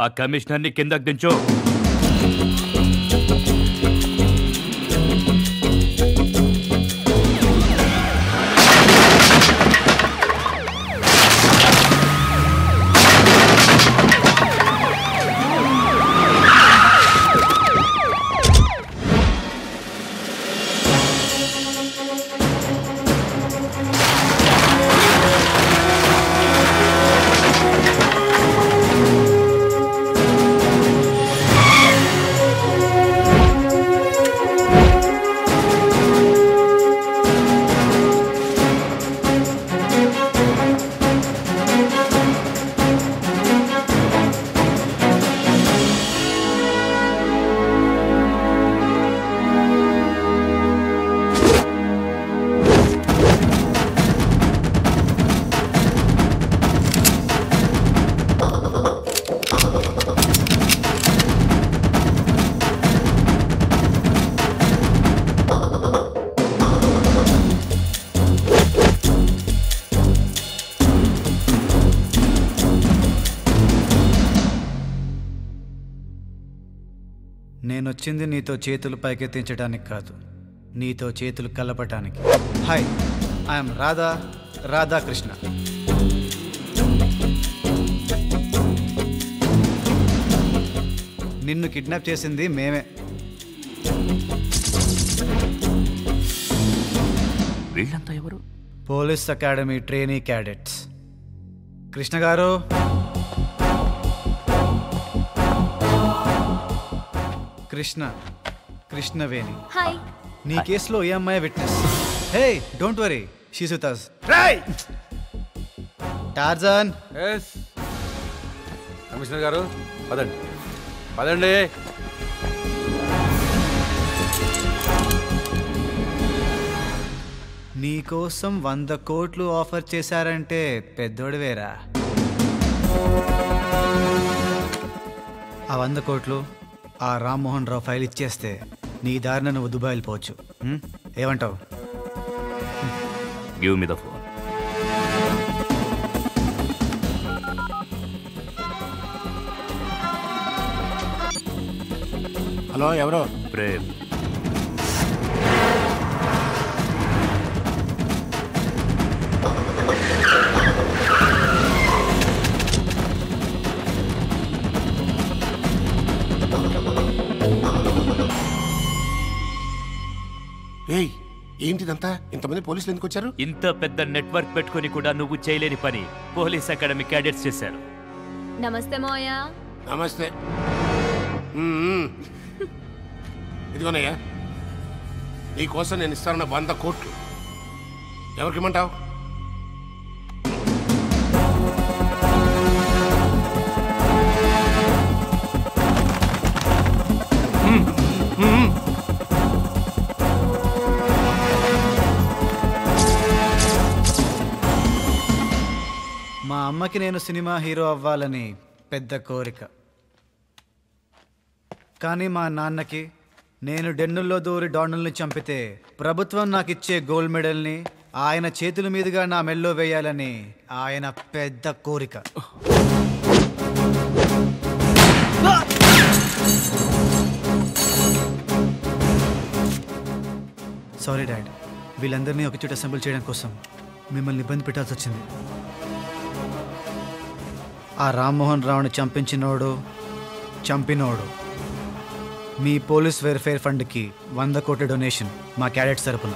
ఆ కమిషనర్ని కిందకు దించు. నేనొచ్చింది నీతో చేతులు పైకెత్తించడానికి కాదు, నీతో చేతులు కలపటానికి. Hi, I'm Radhakrishna. నిన్ను కిడ్నాప్ చేసింది మేమే. వీళ్ళంతా ఎవరు? Police academy trainee cadets. Krishna గారు, కృష్ణవేణి. హాయ్. నీ కేసులో ఏ అమ్మాయి witness? Hey, don't worry, she's with us. Tarzan. Commissioner గారు, పదండి పదండి. నీకోసం 100 కోట్లు ఆఫర్ చేశారంటే పెద్దోడివేరా. ఆ 100 కోట్లు ఆ రామ్మోహన్ రావు ఫైల్ ఇచ్చేస్తే నీ దారిన నువ్వు దుబాయ్ వెళ్ళిపోవచ్చు. ఏమంటావు? Give me the phone. Hello, ఎవరో? ప్రేమ్. ఏయ్, ఏంటిదంతా? ఇంతమంది పోలీసులు ఎందుకు వచ్చారు? ఇంత పెద్ద నెట్వర్క్ పెట్టుకుని కూడా నువ్వు చేయలేని పని పోలీస్ అకాడమీ క్యాడెట్స్ చేశారు. నమస్తే మోయా. నమస్తే. ఇదిగోనయ్యా, నీకోసం నేను ఇస్తానన్న 100 కోట్లు ఎవరికి ఇమ్మంటావు? మా అమ్మకి నేను సినిమా హీరో అవ్వాలని పెద్ద కోరిక. కానీ మా నాన్నకి నేను డెన్నుల్లో దూరి డాన్నుల్ని చంపితే ప్రభుత్వం నాకు ఇచ్చే గోల్డ్ మెడల్ని ఆయన చేతుల మీదుగా నా మెల్లో వేయాలని ఆయన పెద్ద కోరిక. సారీ డాడ్, వీళ్ళందరినీ ఒకచోట అసెంబుల్ చేయడం కోసం మిమ్మల్ని ఇబ్బంది పెట్టాల్సి వచ్చింది. ఆ రామ్మోహన్ రావుని చంపినోడు మీ పోలీస్ వెల్ఫేర్ ఫండ్కి 100 కోట్ల డొనేషన్ మా క్యాడెట్స్ తరపున.